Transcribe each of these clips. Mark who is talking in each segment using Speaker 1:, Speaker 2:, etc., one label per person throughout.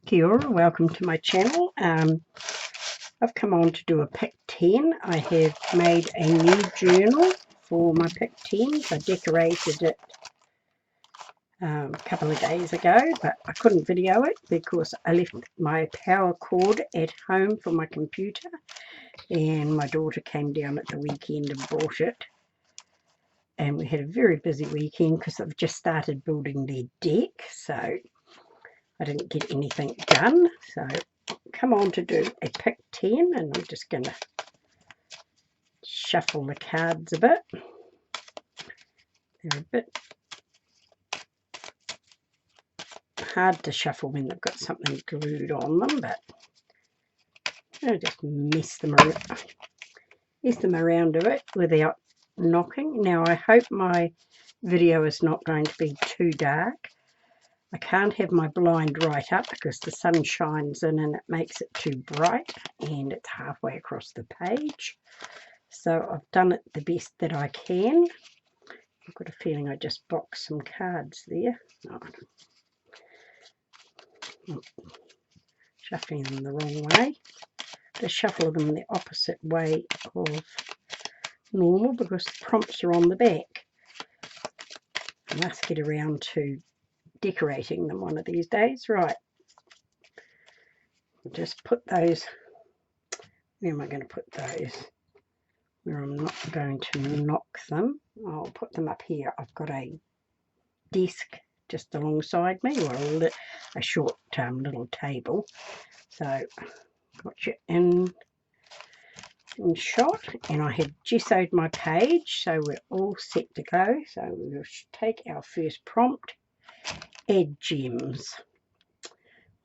Speaker 1: Kia ora, welcome to my channel. I've come on to do a pick 10. I have made a new journal for my pick 10s. I decorated it a couple of days ago, but I couldn't video it because I left my power cord at home for my computer and my daughter came down at the weekend and brought it. And we had a very busy weekend because I've just started building their deck, so I didn't get anything done. So come on to do a pick 10, and I'm just going to shuffle the cards a bit. They're a bit hard to shuffle when they've got something glued on them, but I'll just mess them around a bit without knocking. Now I hope my video is not going to be too dark. I can't have my blind right up because the sun shines in and it makes it too bright, and it's halfway across the page. So I've done it the best that I can. I've got a feeling I just boxed some cards there. Shuffling them the wrong way. Just shuffle them the opposite way of normal because the prompts are on the back. I must get around to decorating them one of these days. Right, I'll just put those, where am I going to put those, where I'm not going to knock them. I'll put them up here. I've got a desk just alongside me, or a short little table, so got you in shot, and I have gessoed my page, so we're all set to go. So we'll take our first prompt, add gems.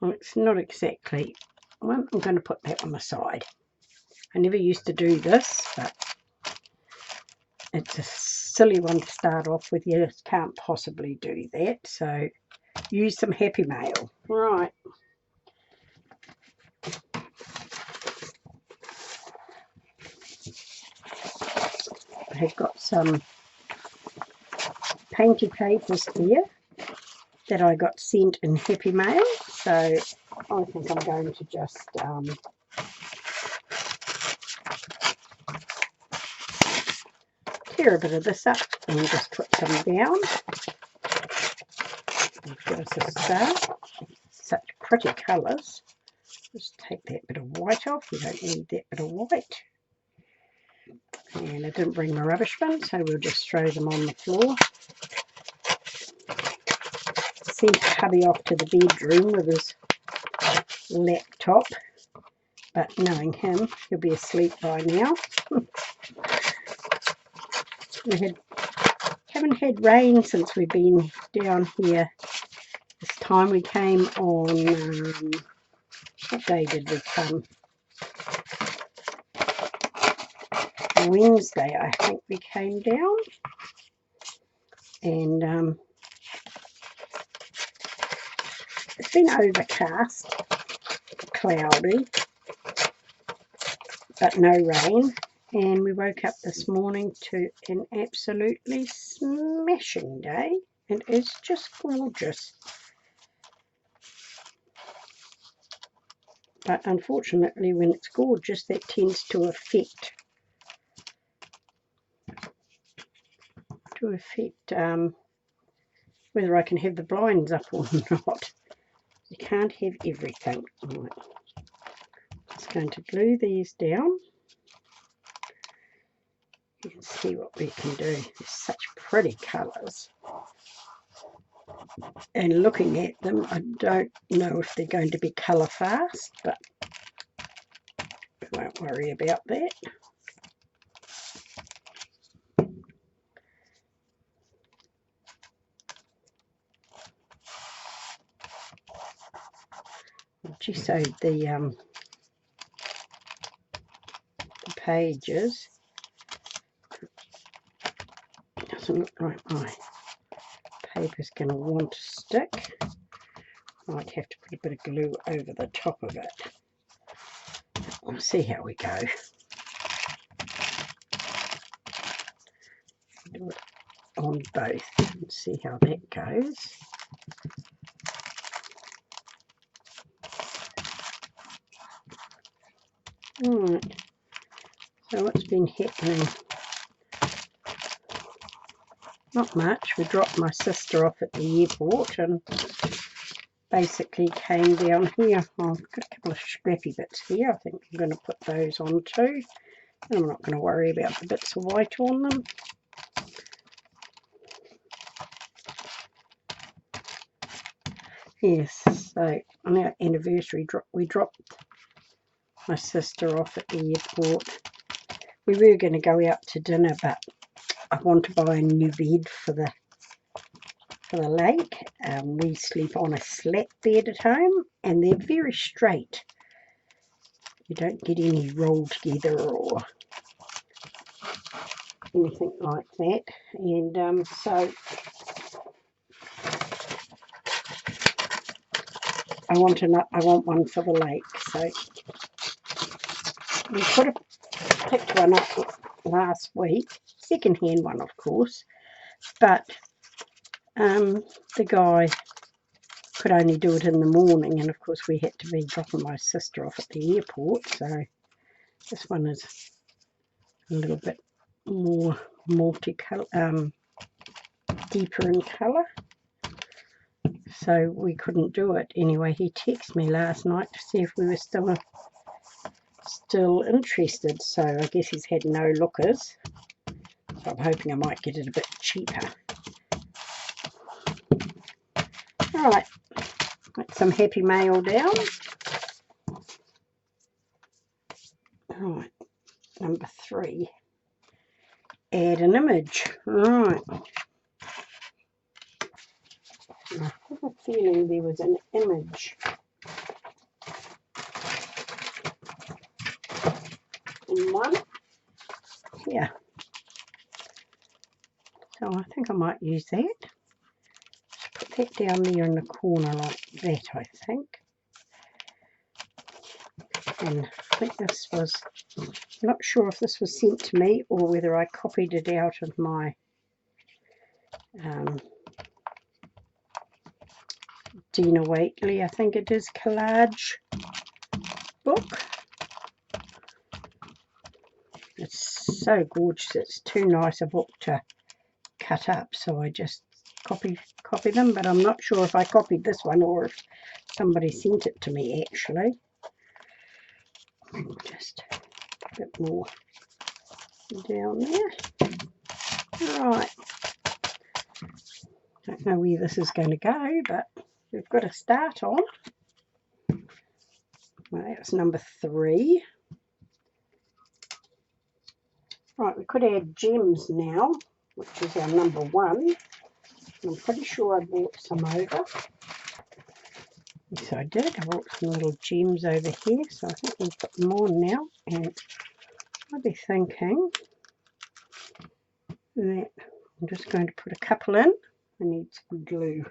Speaker 1: Well, it's not exactly one. I'm going to put that on the side. I never used to do this, but it's a silly one to start off with. You just can't possibly do that, so use some happy mail. Right. I have got some painty papers here that I got sent in happy mail, so I think I'm going to just tear a bit of this up and just put some down. Give us a start. Such pretty colours. Just take that bit of white off. We don't need that bit of white. And I didn't bring my rubbish bin, so we'll just throw them on the floor. Sent hubby off to the bedroom with his laptop, but knowing him, he'll be asleep by now. We haven't had rain since we've been down here. This time we came on, what day did we come? Wednesday, I think we came down, and it's been overcast, cloudy, but no rain. And we woke up this morning to an absolutely smashing day. It is just gorgeous. But unfortunately, when it's gorgeous, that tends to affect whether I can have the blinds up or not. You can't have everything. Right. Just going to glue these down. You can see what we can do. There's such pretty colours. And looking at them, I don't know if they're going to be colour fast, but we won't worry about that. I've gessoed the pages. It doesn't look like my paper's going to want to stick. I might have to put a bit of glue over the top of it. We'll see how we go. Do it on both and see how that goes. Right, so what's been happening? Not much. We dropped my sister off at the airport and basically came down here. Oh, I've got a couple of scrappy bits here. I think I'm going to put those on too. And I'm not going to worry about the bits of white on them. Yes, so on our anniversary, we dropped my sister off at the airport. We were going to go out to dinner, but I want to buy a new bed for the lake. We sleep on a slat bed at home, and they're very straight. You don't get any roll together or anything like that. And so I want one for the lake. So we picked one up last week, second-hand one, of course, but the guy could only do it in the morning, and of course we had to be dropping my sister off at the airport, so this one is a little bit more multicolour, deeper in colour, so we couldn't do it. Anyway, he texted me last night to see if we were still interested, so I guess he's had no lookers, so I'm hoping I might get it a bit cheaper. Alright, got some happy mail down. Alright, number 3. Add an image. Right. I have a feeling there was an image in one. Yeah. So I think I might use that. Just put that down there in the corner like that, I think. And I think this was, I'm not sure if this was sent to me or whether I copied it out of my Dina Waitley, I think it is, collage book. It's so gorgeous. It's too nice a book to cut up, so I just copy them, but I'm not sure if I copied this one or if somebody sent it to me actually. Just a bit more down there. Right, don't know where this is going to go, but we've got a start on. Well, that's number 3. Right, we could add gems now, which is our number 1. I'm pretty sure I bought some over. Yes, I did. I bought some little gems over here, so I think we'll put them on now. And I'll be thinking that I'm just going to put a couple in. I need some glue.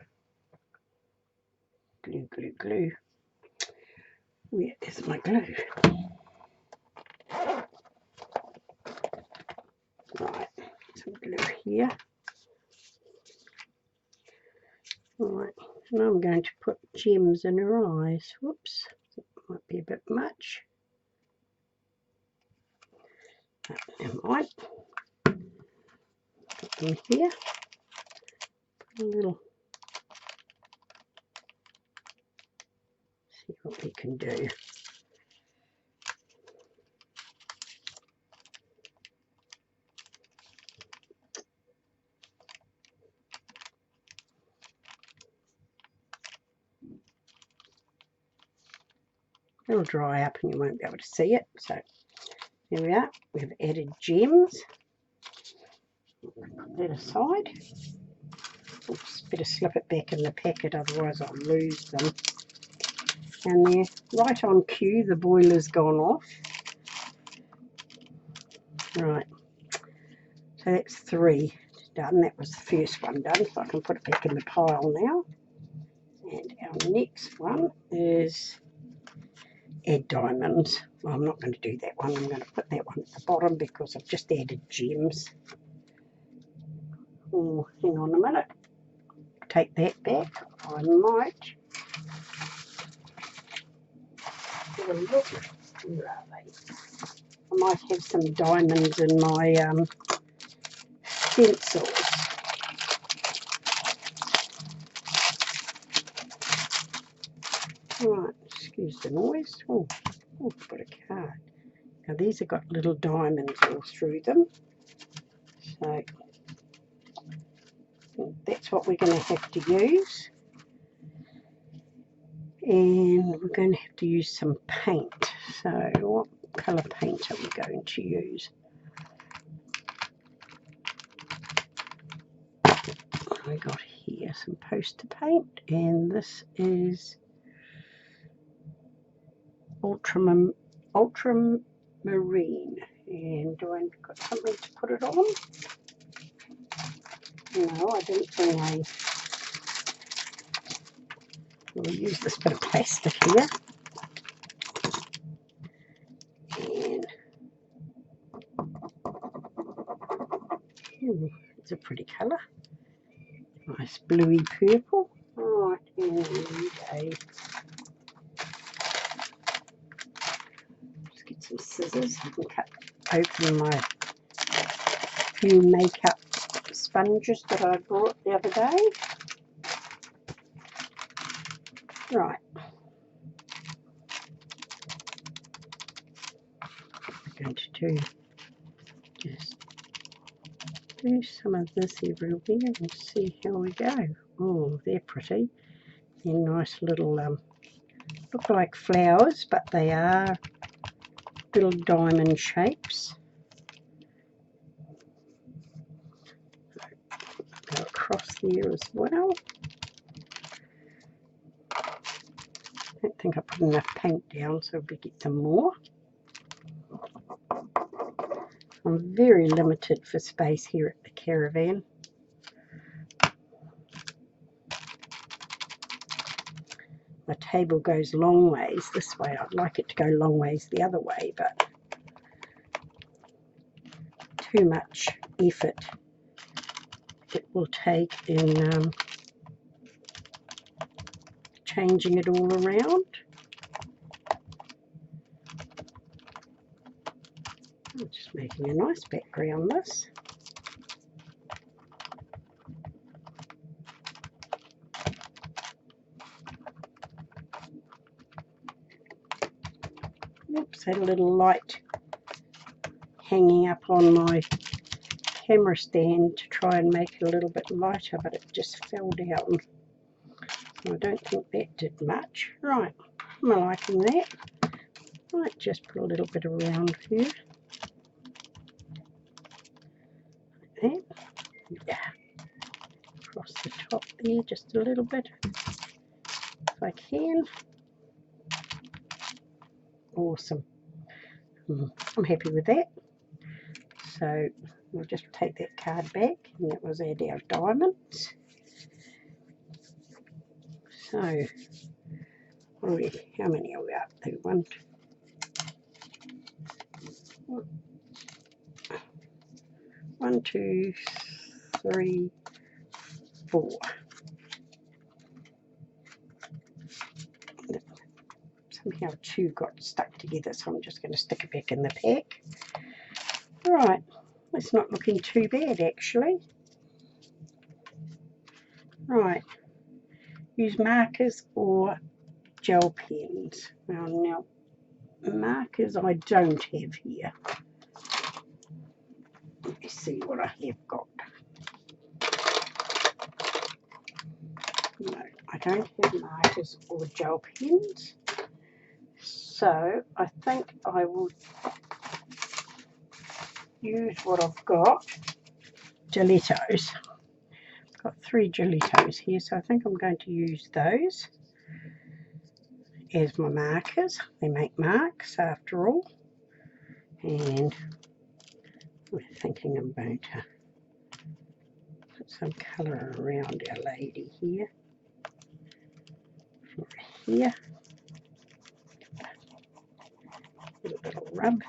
Speaker 1: Glue. Where is my glue? Right, some glue here. Right, and I'm going to put gems in her eyes. Whoops, that might be a bit much. Never mind. Put them here. Put a little. See what we can do. It'll dry up and you won't be able to see it. So here we are. We've added gems. Put that aside. Oops, better slip it back in the packet, otherwise I'll lose them. And they're right on cue. The boiler's gone off. Right. So that's 3 done. That was the first one done. So I can put it back in the pile now. And our next one is add diamonds. Well, I'm not going to do that one. I'm going to put that one at the bottom because I've just added gems. Oh, hang on a minute. Take that back. I might have a look Where are they? I might have some diamonds in my stencils. Right, excuse the noise. Oh, got a card. Now these have got little diamonds all through them. So that's what we're going to have to use. And we're going to have to use some paint. So what colour paint are we going to use? I got here some poster paint, and this is ultramarine. And do I got something to put it on? No, I don't think I will use this bit of plastic here. And it's a pretty colour. Nice bluey purple. Right, and let's get some scissors and cut open my few makeup sponges that I bought the other day. Right. I'm going to just do some of this everywhere and see how we go. Oh, they're pretty. They're nice little, look like flowers, but they are little diamond shapes. Go across there as well. I don't think I put enough paint down, so we get some more. I'm very limited for space here at the caravan. My table goes long ways this way. I'd like it to go long ways the other way, but too much effort it will take in changing it all around. I'm just making a nice background this. Oops, had a little light hanging up on my camera stand to try and make it a little bit lighter, but it just fell down. So I don't think that did much. Right, I'm liking that. Might just put a little bit around here. Like that. Yeah. Across the top there just a little bit, if I can. Awesome. I'm happy with that. So we'll just take that card back, and that was our diamonds. So how many are we up to? 1, 2, 3, 4. Somehow 2 got stuck together, so I'm just going to stick it back in the pack. Right, it's not looking too bad actually. Right, use markers or gel pens. Now markers I don't have here. Let me see what I have got. No, I don't have markers or gel pens. So I think I will use what I've got. Gelatos. I've got 3 gelatos here, so I think I'm going to use those as my markers. They make marks after all. And we're thinking I'm going to put some colour around our lady here. Here. A little rub.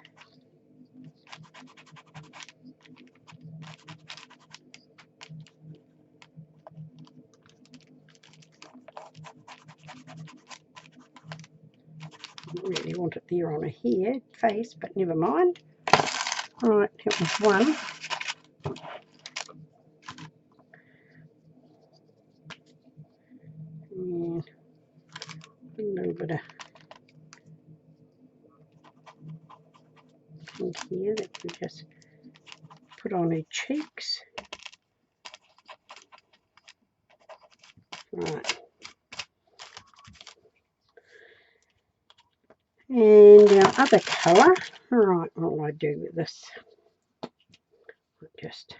Speaker 1: really want it there on a hair face, but never mind. Right, that was one. And a little bit of pink here that we just put on her cheeks. Right. And our other colour, right, what will I do with this? Just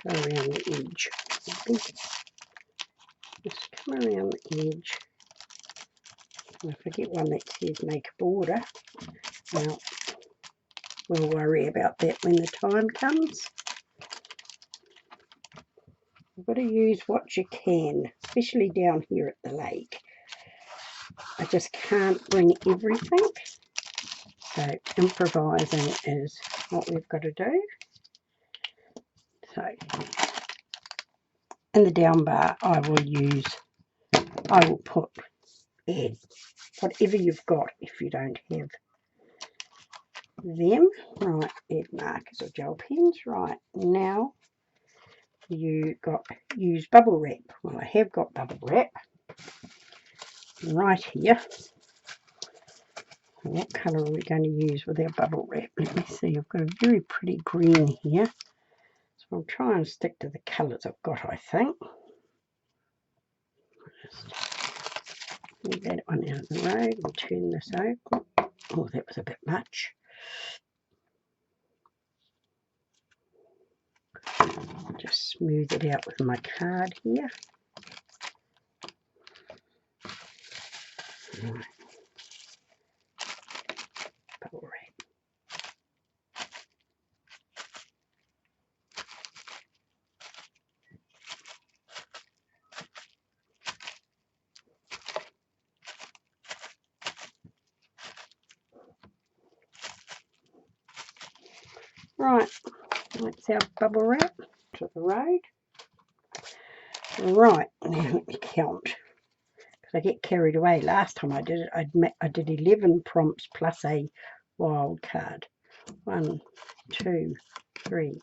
Speaker 1: go around the edge. Just come around the edge. And if I get one that says make a border, well, we'll worry about that when the time comes. You've got to use what you can, especially down here at the lake. I just can't bring everything, so improvising is what we've got to do. So in the down bar I will put add whatever you've got if you don't have them. Right, add markers or gel pens. Right, now you got use bubble wrap. Well, I have got bubble wrap right here. What colour are we going to use with our bubble wrap? Let me see, I've got a very pretty green here. So I'll try and stick to the colours I've got, I think. Just move that one out of the road and turn this over. Oh, that was a bit much. Just smooth it out with my card here. Right. Bubble wrap. Right, that's our bubble wrap to the road. Right, now let me count, because I get carried away. Last time I did it, I did 11 prompts plus a wild card. 1, 2, 3,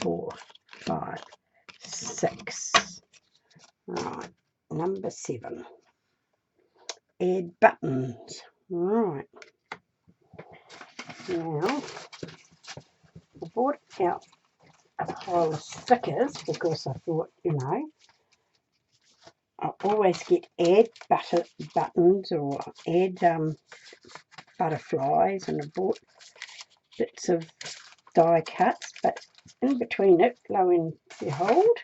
Speaker 1: 4, 5, 6. Right, number 7. Add buttons. Right. Now, I brought out a pile of stickers because I thought, you know, I always get add buttons or add butterflies, and I bought bits of die cuts, but in between it, lo and behold,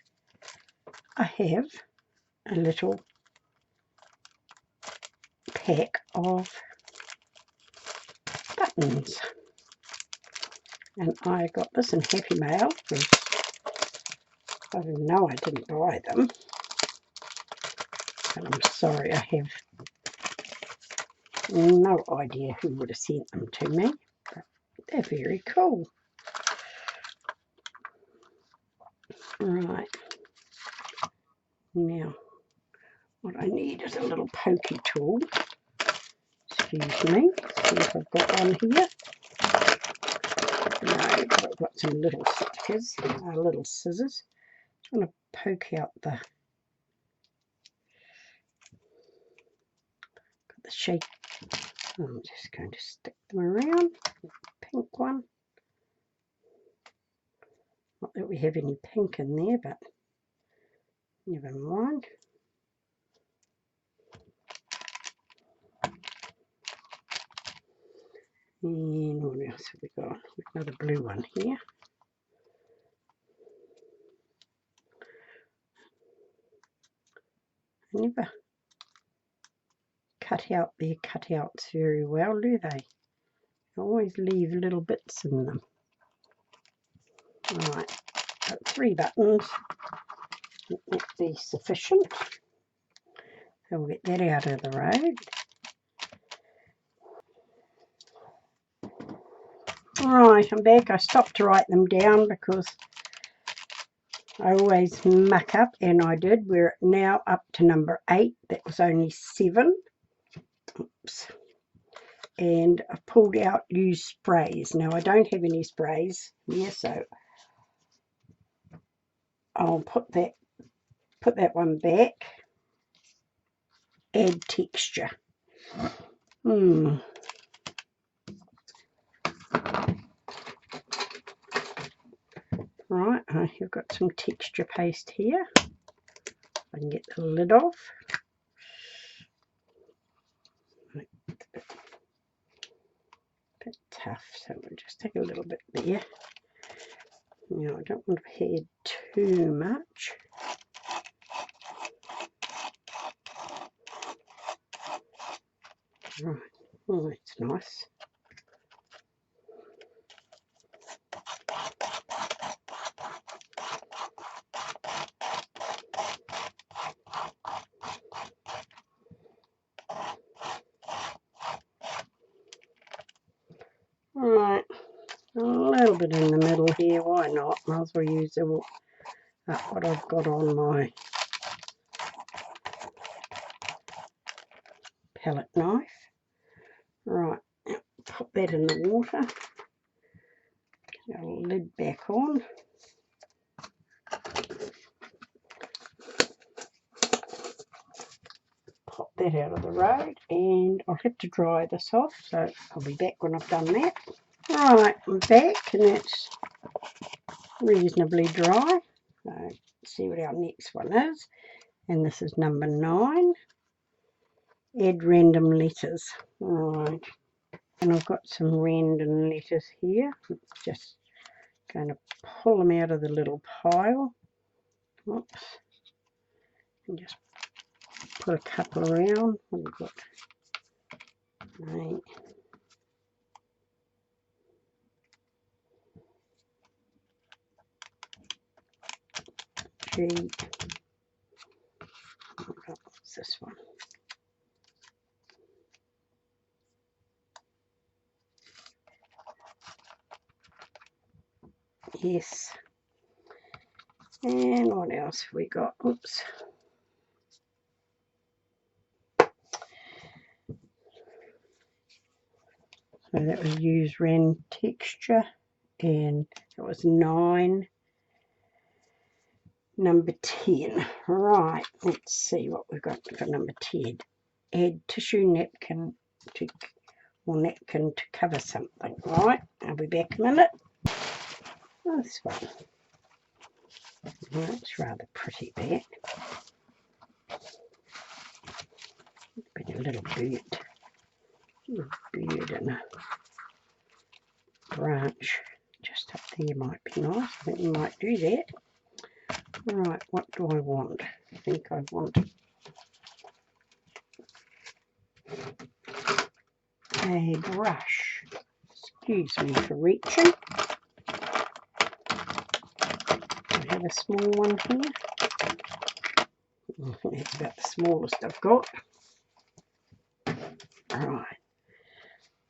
Speaker 1: I have a little pack of buttons, and I got this in Happy Mail because I didn't know I didn't buy them, and I'm sorry, I have no idea who would have sent them to me, but they're very cool. Right, now what I need is a little pokey tool. Excuse me, see if I've got one here. No, but I've got some little stickers, little scissors. I'm going to poke out the shape. I'm just going to stick them around. Pink one. Not that we have any pink in there, but never mind. And what else have we got? Another blue one here. I never cut out their cutouts very well, do they? I always leave little bits in them. Right, got 3 buttons. That would be sufficient. So we'll get that out of the road. Right, I'm back. I stopped to write them down because I always muck up, and I did. We're now up to number 8. That was only 7. Oops. And I've pulled out used sprays. Now I don't have any sprays here, so I'll put that one back. Add texture. Right, I've got some texture paste here. I can get the lid off. A bit tough, so we'll just take a little bit there. Now I don't want to add too much. Right, oh, that's nice. Right, a little bit in the middle here, why not? Might as well use what I've got on my palette knife. Right, put that in the water. Get our lid back on. Pop that out of the road, and I'll have to dry this off, so I'll be back when I've done that. Right, I'm back, and that's reasonably dry. So let's see what our next one is, and this is number 9. Add random letters. Right, and I've got some random letters here. Just going to pull them out of the little pile. Oops, and just put a couple around. What have we got? 8. G. What's this one? Yes. And what else have we got? Oops. So that was use rand texture, and that was 9. Number 10. Right, let's see what we've got for number 10. Add tissue napkin to cover something. Right, I'll be back in a minute. This one. That's rather pretty there. Been a little bird and a branch just up there might be nice. I think we might do that. Right, what do I want? I think I want a brush. Excuse me for reaching. I have a small one here. I think that's about the smallest I've got. Right,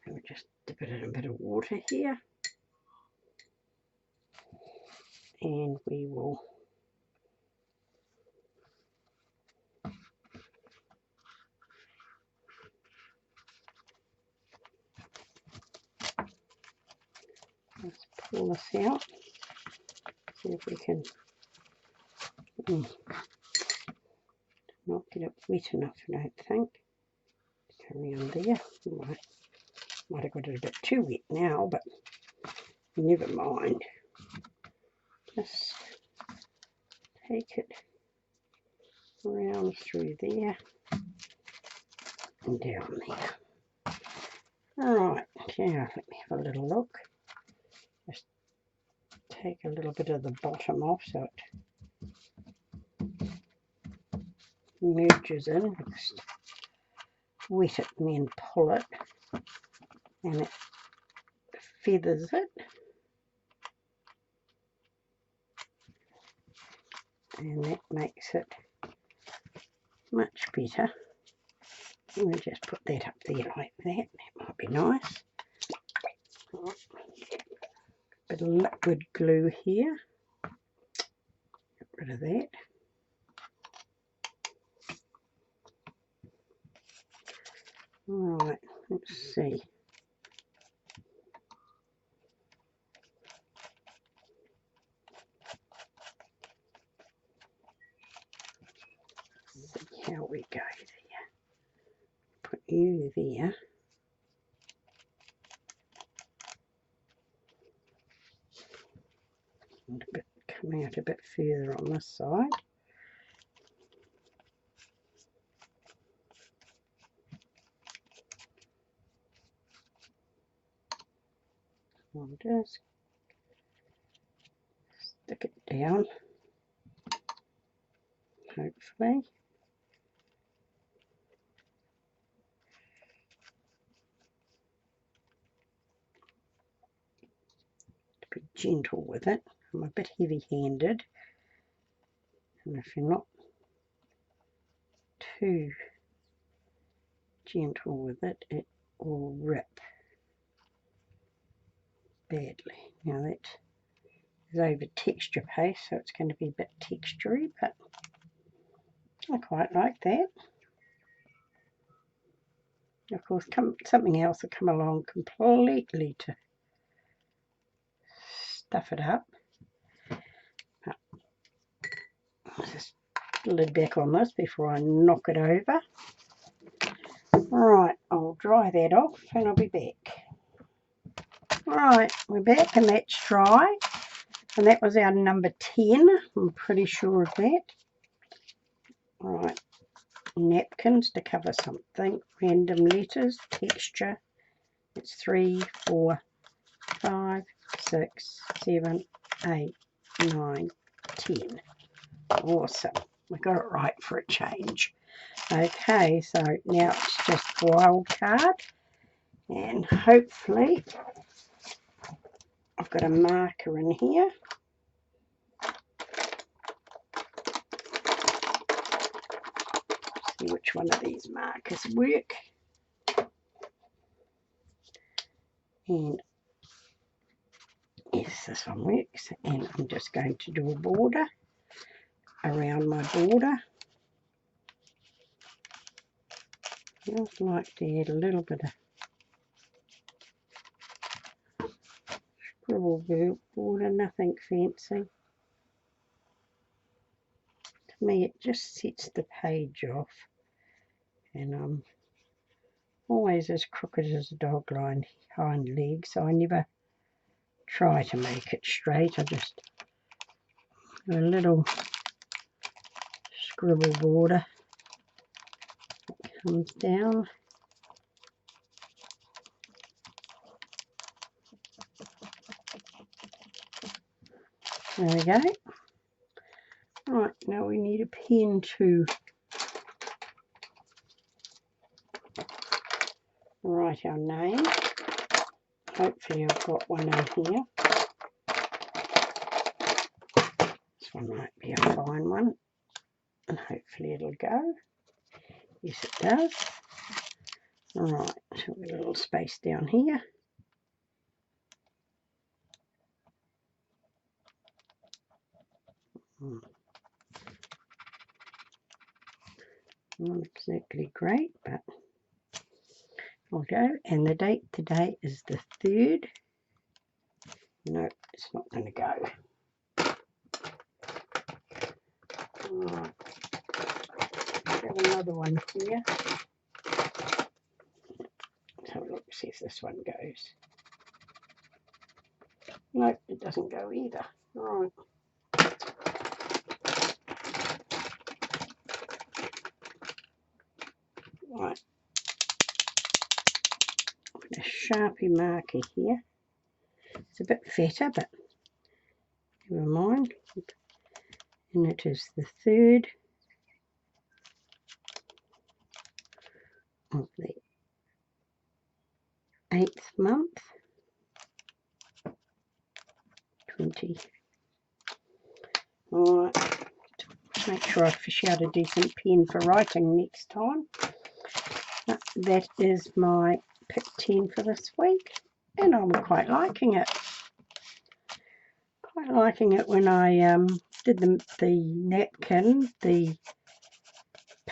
Speaker 1: we'll just dip it in a bit of water here, and we will let's pull this out, see if we can not get it wet enough, I don't think. Around there, might have got it a bit too wet now, but never mind. Just take it around through there and down there. Alright, now let me have a little look. Just take a little bit of the bottom off so it merges in. Just wet it and then pull it, and it feathers it. And that makes it much better. And we just put that up there like that. That might be nice. Bit of liquid glue here. Get rid of that. Right, let's see. See how we go there. Put you there. And a bit, come out a bit further on this side. I'll just stick it down, hopefully. Be gentle with it. I'm a bit heavy-handed, and if you're not too gentle with it, it will rip badly. Now that is over texture paste, so it's going to be a bit textury, but I quite like that. Of course, something else will come along completely to stuff it up. But I'll just lid back on this before I knock it over. Right, I'll dry that off and I'll be back. Right, we're back and that's dry. And that was our number 10. I'm pretty sure of that. Right, napkins to cover something. Random letters, texture. It's 3, 4, 5, 6, 7, 8, 9, 10. Awesome. We got it right for a change. Okay, so now it's just wild card. And hopefully I've got a marker in here. See which one of these markers work. And yes, this one works. And I'm just going to do a border around my border. I just like to add a little bit of scribble border, nothing fancy. To me it just sets the page off, and I'm always as crooked as a dog hind leg, so I never try to make it straight. I just do a little scribble border that comes down. There we go. Right, now we need a pen to write our name. Hopefully I've got one in here. This one might be a fine one, and hopefully it'll go. Yes, it does. Alright, so we've got a little space down here. Not exactly great, but I'll go. And the date today is the 3rd. No, it's not going to go. Alright, have another one here. Let's have a look, see if this one goes. No, it doesn't go either. Right. Right. Put a Sharpie marker here. It's a bit fatter, but never mind. And it is the 3rd of the 8th month, 20. Alright, make sure I fish out a decent pen for writing next time. That is my pick 10 for this week, and I'm quite liking it. Quite liking it when I did the napkin, the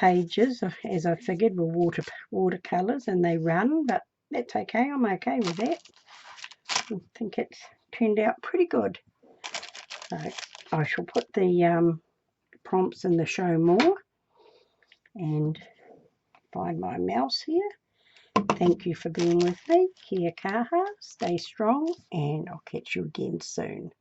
Speaker 1: pages, as I figured, were watercolours and they run, but that's okay. I'm okay with that. I think it's turned out pretty good. So I shall put the prompts in the show more and find my mouse here. Thank you for being with me. Kia kaha, stay strong, and I'll catch you again soon.